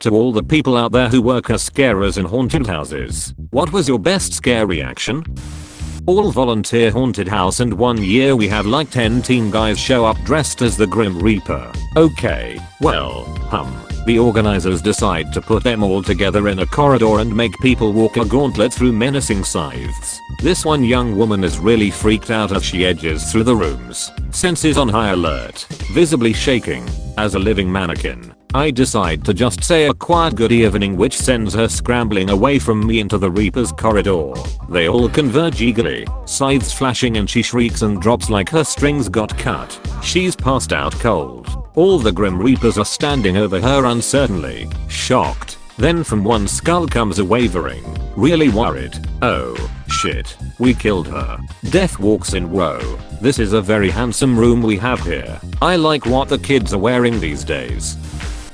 To all the people out there who work as scarers in haunted houses, what was your best scare reaction? All volunteer haunted house, and one year we had like 10 teen guys show up dressed as the Grim Reaper. Okay, well, the organizers decide to put them all together in a corridor and make people walk a gauntlet through menacing scythes. This one young woman is really freaked out as she edges through the rooms, senses on high alert, visibly shaking. As a living mannequin, I decide to just say a quiet good evening, which sends her scrambling away from me into the Reaper's corridor. They all converge eagerly, scythes flashing, and she shrieks and drops like her strings got cut. She's passed out cold. All the Grim Reapers are standing over her uncertainly, shocked. Then from one skull comes a wavering, really worried, "Oh, shit, we killed her." Death walks in. Whoa, this is a very handsome room we have here. I like what the kids are wearing these days.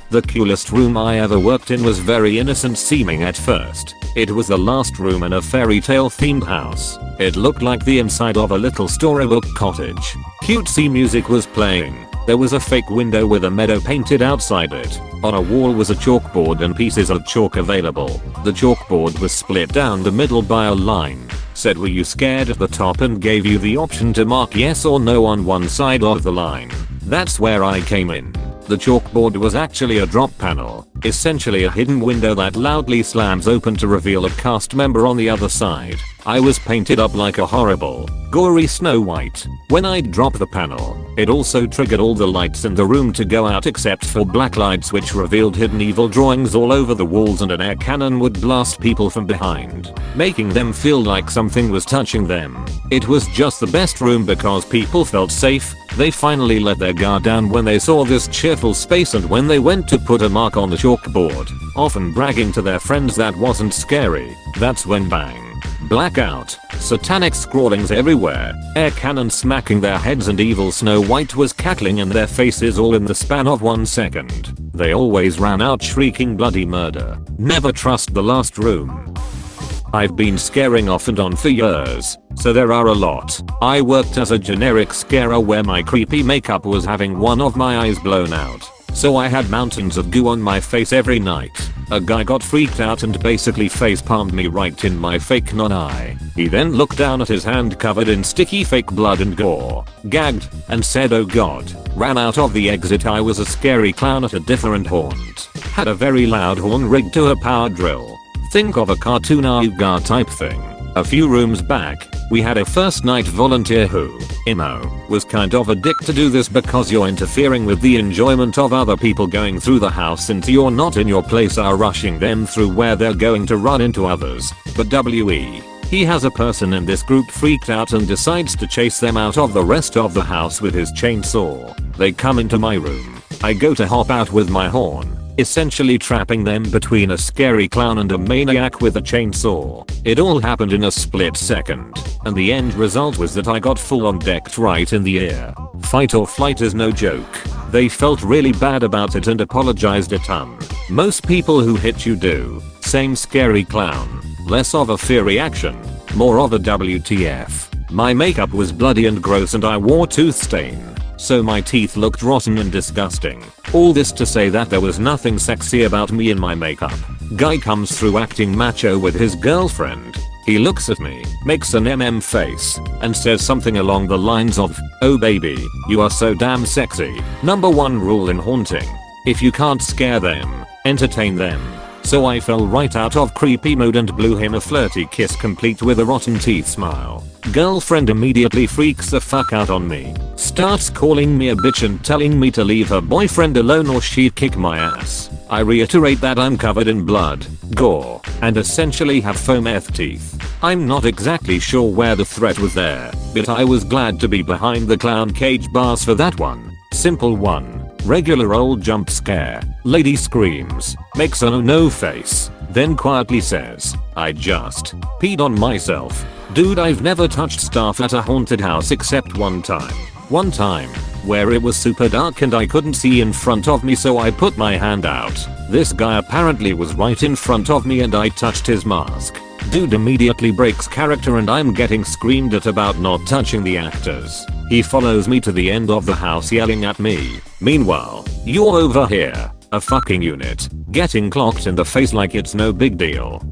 The coolest room I ever worked in was very innocent seeming at first. It was the last room in a fairy tale themed house. It looked like the inside of a little storybook cottage. Cutesy music was playing. There was a fake window with a meadow painted outside it. On a wall was a chalkboard and pieces of chalk available. The chalkboard was split down the middle by a line. Said "Were you scared?" at the top and gave you the option to mark yes or no on one side of the line. That's where I came in. The chalkboard was actually a drop panel, essentially a hidden window that loudly slams open to reveal a cast member on the other side. I was painted up like a horrible, gory Snow White. When I'd drop the panel, it also triggered all the lights in the room to go out except for black lights, which revealed hidden evil drawings all over the walls, and an air cannon would blast people from behind, making them feel like something was touching them. It was just the best room because people felt safe. They finally let their guard down when they saw this cheerful space, and when they went to put a mark on the chalkboard, often bragging to their friends that wasn't scary, that's when bang. Blackout, satanic scrawlings everywhere, air cannon smacking their heads, and evil Snow White was cackling in their faces all in the span of 1 second. They always ran out shrieking bloody murder. Never trust the last room. I've been scaring off and on for years, so there are a lot. I worked as a generic scarer where my creepy makeup was having one of my eyes blown out, so I had mountains of goo on my face every night. A guy got freaked out and basically face palmed me right in my fake non-eye. He then looked down at his hand covered in sticky fake blood and gore, gagged, and said "Oh god," ran out of the exit. I was a scary clown at a different haunt. Had a very loud horn rigged to a power drill. Think of a cartoon Auga type thing. A few rooms back, we had a first night volunteer who, was kind of a dick to do this because you're interfering with the enjoyment of other people going through the house since you're not in your place, are rushing them through where they're going to run into others. But he has a person in this group freaked out and decides to chase them out of the rest of the house with his chainsaw. They come into my room. I go to hop out with my horn, essentially trapping them between a scary clown and a maniac with a chainsaw. It all happened in a split second, and the end result was that I got full on decked right in the ear. Fight or flight is no joke. They felt really bad about it and apologized a ton. Most people who hit you do. Same scary clown. Less of a fear reaction, more of a WTF. My makeup was bloody and gross and I wore tooth stain, so my teeth looked rotten and disgusting. All this to say that there was nothing sexy about me in my makeup. Guy comes through acting macho with his girlfriend. He looks at me, makes an face, and says something along the lines of, "Oh baby, you are so damn sexy." Number 1 rule in haunting: if you can't scare them, entertain them. So I fell right out of creepy mode and blew him a flirty kiss complete with a rotten teeth smile. Girlfriend immediately freaks the fuck out on me, starts calling me a bitch and telling me to leave her boyfriend alone or she'd kick my ass. I reiterate that I'm covered in blood, gore, and essentially have foam teeth. I'm not exactly sure where the threat was there, but I was glad to be behind the clown cage bars for that one. Simple one. Regular old jump scare. Lady screams, makes an oh no face, then quietly says, "I just peed on myself." Dude, I've never touched stuff at a haunted house except one time. One time, where it was super dark and I couldn't see in front of me, so I put my hand out. This guy apparently was right in front of me and I touched his mask. Dude immediately breaks character and I'm getting screamed at about not touching the actors. He follows me to the end of the house yelling at me, "Meanwhile, you're over here A fucking unit. Getting clocked in the face like it's no big deal.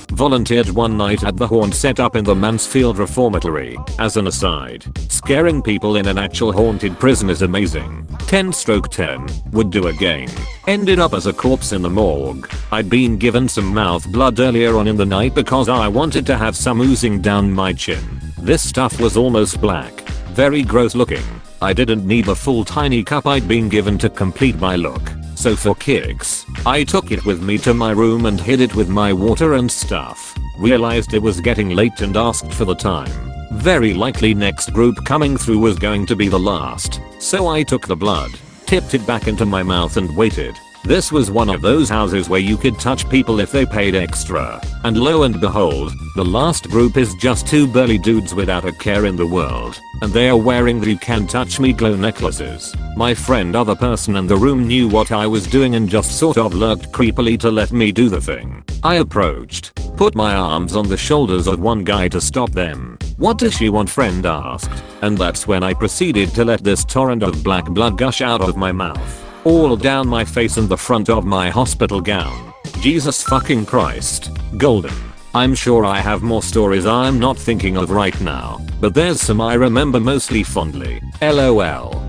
Volunteered one night at the haunt set up in the Mansfield Reformatory. As an aside, scaring people in an actual haunted prison is amazing. 10/10. Would do again. Ended up as a corpse in the morgue. I'd been given some mouth blood earlier on in the night because I wanted to have some oozing down my chin. This stuff was almost black. Very gross looking. I didn't need the full tiny cup I'd been given to complete my look. So for kicks, I took it with me to my room and hid it with my water and stuff. Realized it was getting late and asked for the time. Very likely next group coming through was going to be the last. So I took the blood, tipped it back into my mouth and waited. This was one of those houses where you could touch people if they paid extra. And lo and behold, the last group is just two burly dudes without a care in the world. And they are wearing the "you can touch me" glow necklaces. My friend other person in the room knew what I was doing and just sort of lurked creepily to let me do the thing. I approached, put my arms on the shoulders of one guy to stop them. "What does she want?" friend asked. And that's when I proceeded to let this torrent of black blood gush out of my mouth. All down my face and the front of my hospital gown. Jesus fucking Christ. Golden. I'm sure I have more stories I'm not thinking of right now, but there's some I remember mostly fondly. LOL.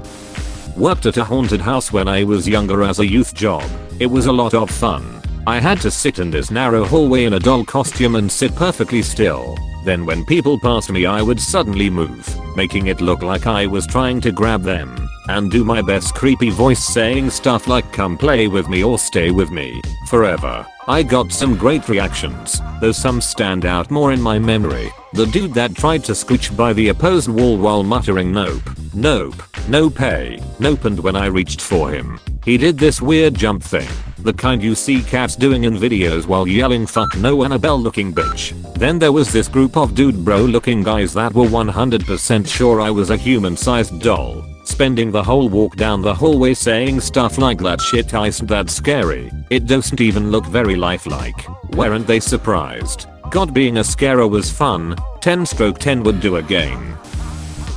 Worked at a haunted house when I was younger as a youth job. It was a lot of fun. I had to sit in this narrow hallway in a doll costume and sit perfectly still. Then when people passed me I would suddenly move, making it look like I was trying to grab them, and do my best creepy voice saying stuff like "come play with me" or "stay with me forever." I got some great reactions, though some stand out more in my memory. The dude that tried to scooch by the opposed wall while muttering "nope, nope, no pay, nope," and when I reached for him, he did this weird jump thing. The kind you see cats doing in videos while yelling "fuck no" Annabelle looking bitch. Then there was this group of dude bro looking guys that were 100% sure I was a human sized doll, spending the whole walk down the hallway saying stuff like "that shit isn't that scary, it doesn't even look very lifelike." Weren't they surprised? God, being a scarer was fun. 10/10 would do again.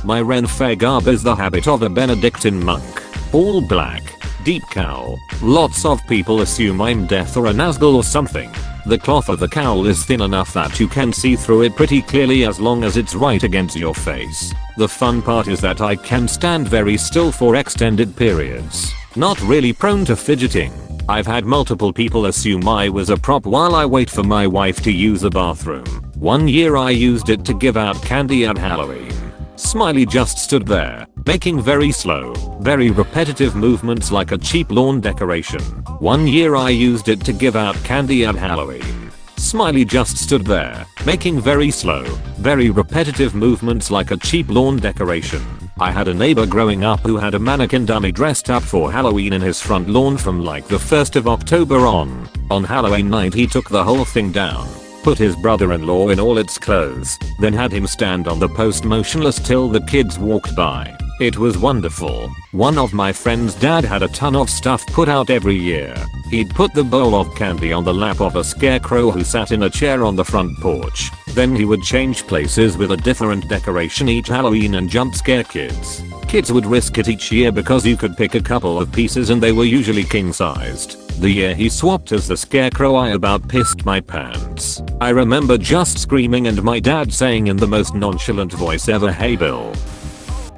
My Renfe garb is the habit of a Benedictine monk. All black, deep cowl. Lots of people assume I'm death or a Nazgul or something. The cloth of the cowl is thin enough that you can see through it pretty clearly as long as it's right against your face. The fun part is that I can stand very still for extended periods. Not really prone to fidgeting. I've had multiple people assume I was a prop while I wait for my wife to use the bathroom. One year I used it to give out candy at Halloween. Smiley just stood there, making very slow, very repetitive movements like a cheap lawn decoration. One year I used it to give out candy at Halloween. Smiley just stood there, making very slow, very repetitive movements like a cheap lawn decoration. I had a neighbor growing up who had a mannequin dummy dressed up for Halloween in his front lawn from like the 1st of October on. On Halloween night he took the whole thing down, put his brother-in-law in all its clothes, then had him stand on the post motionless till the kids walked by. It was wonderful. One of my friend's dad had a ton of stuff put out every year. He'd put the bowl of candy on the lap of a scarecrow who sat in a chair on the front porch. Then he would change places with a different decoration each Halloween and jump scare kids. Kids would risk it each year because you could pick a couple of pieces and they were usually king-sized. The year he swapped as the scarecrow I about pissed my pants. I remember just screaming and my dad saying in the most nonchalant voice ever, "Hey Bill."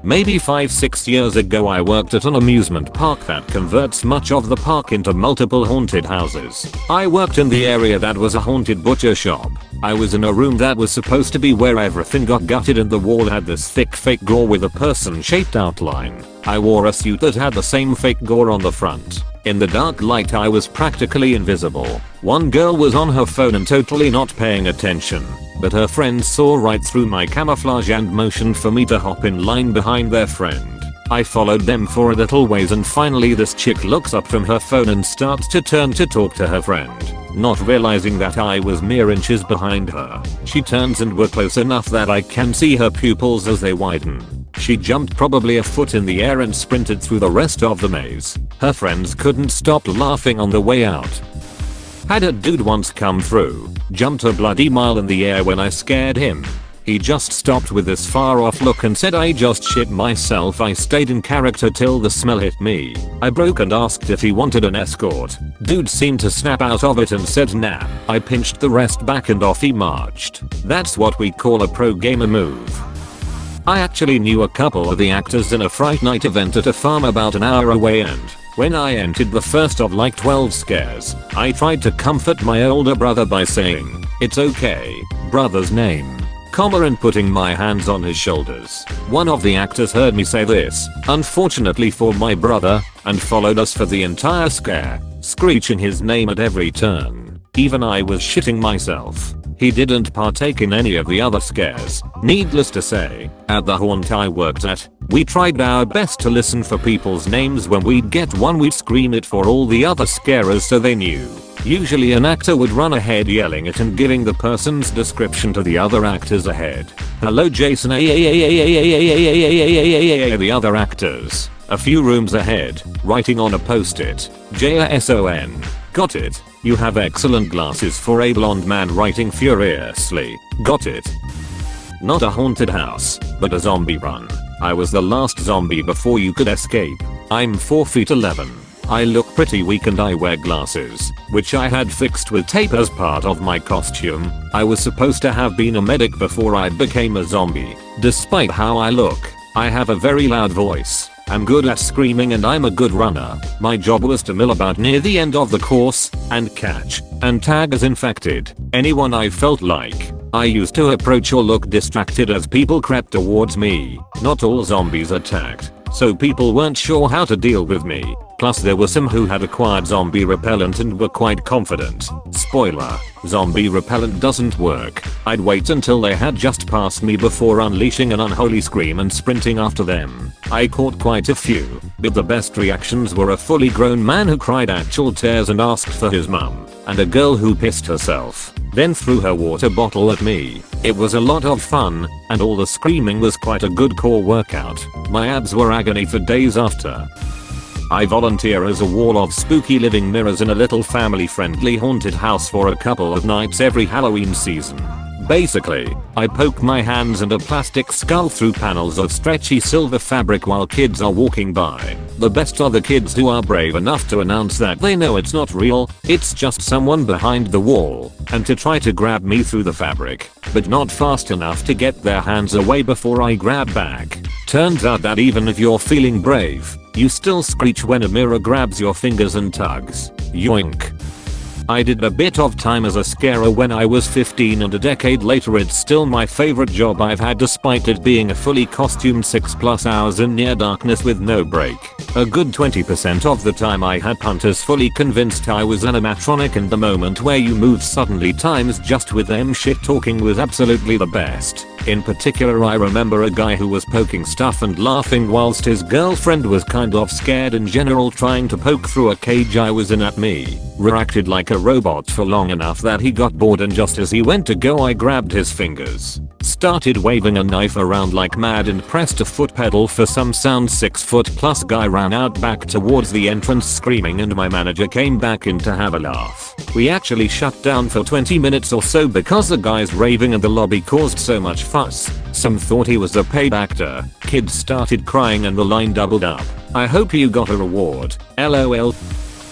Maybe 5-6 years ago I worked at an amusement park that converts much of the park into multiple haunted houses. I worked in the area that was a haunted butcher shop. I was in a room that was supposed to be where everything got gutted and the wall had this thick fake gore with a person shaped outline. I wore a suit that had the same fake gore on the front. In the dark light I was practically invisible. One girl was on her phone and totally not paying attention, but her friends saw right through my camouflage and motioned for me to hop in line behind their friend. I followed them for a little ways and finally this chick looks up from her phone and starts to turn to talk to her friend, not realizing that I was mere inches behind her. She turns and we're close enough that I can see her pupils as they widen. She jumped probably a foot in the air and sprinted through the rest of the maze. Her friends couldn't stop laughing on the way out. Had a dude once come through, jumped a bloody mile in the air when I scared him. He just stopped with this far off look and said, "I just shit myself." I stayed in character till the smell hit me. I broke and asked if he wanted an escort. Dude seemed to snap out of it and said nah. I pinched the rest back and off he marched. That's what we call a pro gamer move. I actually knew a couple of the actors in a Fright Night event at a farm about an hour away, and when I entered the first of like 12 scares, I tried to comfort my older brother by saying, "It's okay, brother's name," and putting my hands on his shoulders. One of the actors heard me say this, unfortunately for my brother, and followed us for the entire scare, screeching his name at every turn. Even I was shitting myself. He didn't partake in any of the other scares. Needless to say, at the haunt I worked at, we tried our best to listen for people's names. When we'd get one, we'd scream it for all the other scarers so they knew. Usually an actor would run ahead yelling it and giving the person's description to the other actors ahead. "Hello Jason." The other actors, a few rooms ahead, writing on a post-it, "JASON. Got it. You have excellent glasses." For a blonde man writing furiously, "Got it." Not a haunted house, but a zombie run. I was the last zombie before you could escape. I'm 4 feet 11. I look pretty weak and I wear glasses, which I had fixed with tape as part of my costume. I was supposed to have been a medic before I became a zombie. Despite how I look, I have a very loud voice. I'm good at screaming and I'm a good runner. My job was to mill about near the end of the course and catch and tag as infected anyone I felt like. I used to approach or look distracted as people crept towards me. Not all zombies attacked, so people weren't sure how to deal with me. Plus there were some who had acquired zombie repellent and were quite confident. Spoiler, zombie repellent doesn't work. I'd wait until they had just passed me before unleashing an unholy scream and sprinting after them. I caught quite a few, but the best reactions were a fully grown man who cried actual tears and asked for his mum, and a girl who pissed herself, then threw her water bottle at me. It was a lot of fun, and all the screaming was quite a good core workout. My abs were agony for days after. I volunteer as a wall of spooky living mirrors in a little family-friendly haunted house for a couple of nights every Halloween season. Basically, I poke my hands and a plastic skull through panels of stretchy silver fabric while kids are walking by. The best are the kids who are brave enough to announce that they know it's not real, it's just someone behind the wall, and to try to grab me through the fabric, but not fast enough to get their hands away before I grab back. Turns out that even if you're feeling brave, you still screech when a mirror grabs your fingers and tugs. Yoink. I did a bit of time as a scarer when I was 15, and a decade later it's still my favorite job I've had despite it being a fully costumed 6+ hours in near darkness with no break. A good 20% of the time I had punters fully convinced I was animatronic, and the moment where you move suddenly times just with them shit talking was absolutely the best. In particular I remember a guy who was poking stuff and laughing whilst his girlfriend was kind of scared in general trying to poke through a cage I was in at me. Reacted like a robot for long enough that he got bored, and just as he went to go I grabbed his fingers. Started waving a knife around like mad and pressed a foot pedal for some sound. 6-foot+ guy ran out back towards the entrance screaming, and my manager came back in to have a laugh. We actually shut down for 20 minutes or so because the guys raving in the lobby caused so much fuss. Some thought he was a paid actor, kids started crying and the line doubled up. I hope you got a reward, LOL.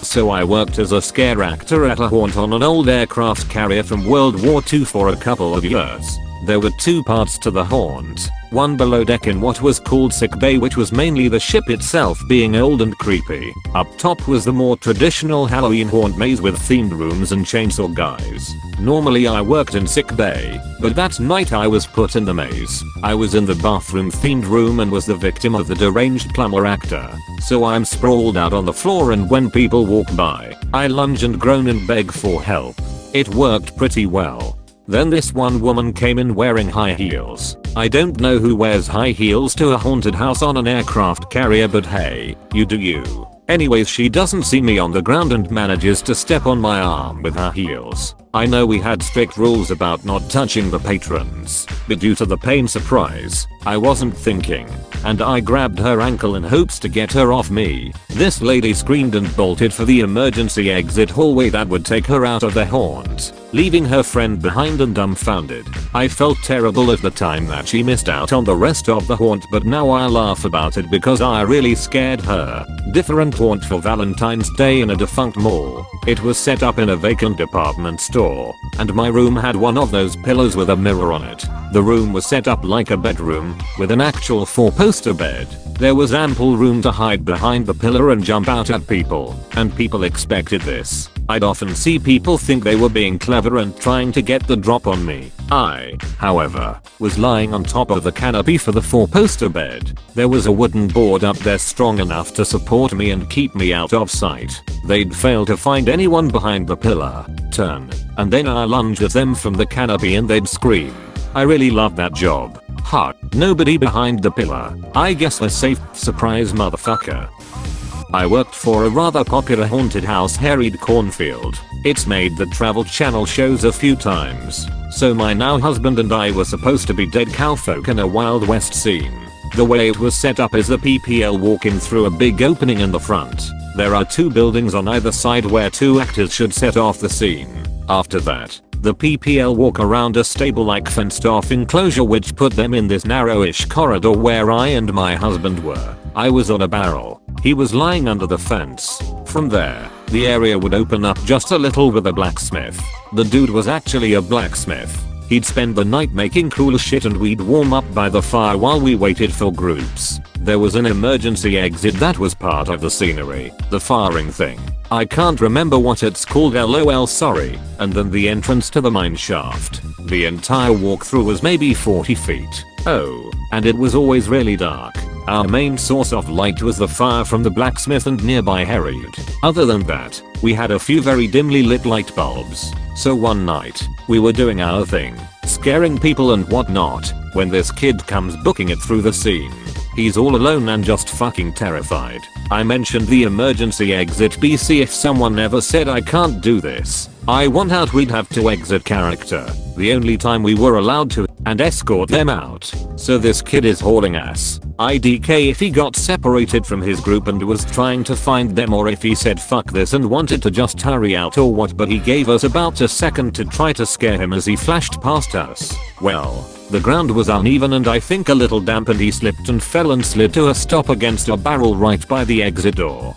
So I worked as a scare actor at a haunt on an old aircraft carrier from World War II for a couple of years. There were two parts to the haunt, one below deck in what was called sick bay, which was mainly the ship itself being old and creepy. Up top was the more traditional Halloween haunt maze with themed rooms and chainsaw guys. Normally I worked in sick bay, but that night I was put in the maze. I was in the bathroom themed room and was the victim of the deranged plumber actor. So I'm sprawled out on the floor, and when people walk by, I lunge and groan and beg for help. It worked pretty well. Then this one woman came in wearing high heels. I don't know who wears high heels to a haunted house on an aircraft carrier, but hey, you do you. Anyways, she doesn't see me on the ground and manages to step on my arm with her heels. I know we had strict rules about not touching the patrons, but due to the pain surprise, I wasn't thinking, and I grabbed her ankle in hopes to get her off me. This lady screamed and bolted for the emergency exit hallway that would take her out of the haunt, leaving her friend behind and dumbfounded. I felt terrible at the time that she missed out on the rest of the haunt, but now I laugh about it because I really scared her. Different haunt for Valentine's Day in a defunct mall. It was set up in a vacant department store, and my room had one of those pillows with a mirror on it. The room was set up like a bedroom, with an actual 4-poster bed. There was ample room to hide behind the pillar and jump out at people, and people expected this. I'd often see people think they were being clever and trying to get the drop on me. I, however, was lying on top of the canopy for the 4-poster bed. There was a wooden board up there strong enough to support me and keep me out of sight. They'd fail to find anyone behind the pillar, turn, and then I lunge at them from the canopy and they'd scream. I really loved that job. Ha, nobody behind the pillar. I guess a safe surprise motherfucker. I worked for a rather popular haunted house harried cornfield. It's made the Travel Channel shows a few times. So my now husband and I were supposed to be dead cowfolk in a Wild West scene. The way it was set up is a PPL walking through a big opening in the front. There are 2 buildings on either side where 2 actors should set off the scene. After that, the PPL walk around a stable-like fenced-off enclosure which put them in this narrowish corridor where I and my husband were. I was on a barrel. He was lying under the fence. From there, the area would open up just a little with a blacksmith. The dude was actually a blacksmith. He'd spend the night making cool shit and we'd warm up by the fire while we waited for groups. There was an emergency exit that was part of the scenery. The firing thing. I can't remember what it's called, lol sorry. And then the entrance to the mine shaft. The entire walkthrough was maybe 40 feet. Oh, and it was always really dark. Our main source of light was the fire from the blacksmith and nearby harried. Other than that, we had a few very dimly lit light bulbs. So one night, we were doing our thing, scaring people and whatnot, when this kid comes booking it through the scene. He's all alone and just fucking terrified. I mentioned the emergency exit BC if someone ever said I can't do this. I want out, we'd have to exit character. The only time we were allowed to, and escort them out. So this kid is hauling ass. IDK if he got separated from his group and was trying to find them, or if he said fuck this and wanted to just hurry out or what, but he gave us about a second to try to scare him as he flashed past us. Well, the ground was uneven and I think a little damp and he slipped and fell and slid to a stop against a barrel right by the exit door.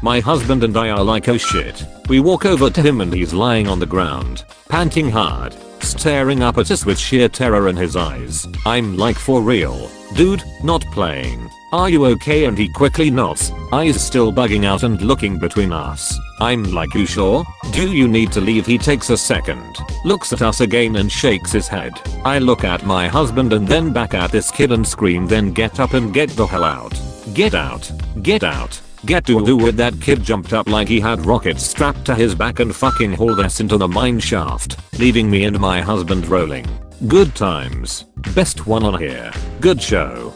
My husband and I are like, oh shit. We walk over to him and he's lying on the ground, panting hard, staring up at us with sheer terror in his eyes. I'm like, for real, dude, not playing. Are you okay? And he quickly nods, eyes still bugging out and looking between us. I'm like, you sure? Do you need to leave? He takes a second, looks at us again and shakes his head. I look at my husband and then back at this kid and scream, then get up and get the hell out. Get out. Get out. Get to do with that. Kid jumped up like he had rockets strapped to his back and fucking hauled us into the mine shaft, leaving me and my husband rolling. Good times. Best one on here. Good show.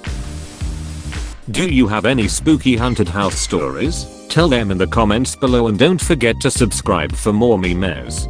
Do you have any spooky haunted house stories? Tell them in the comments below and don't forget to subscribe for more memes.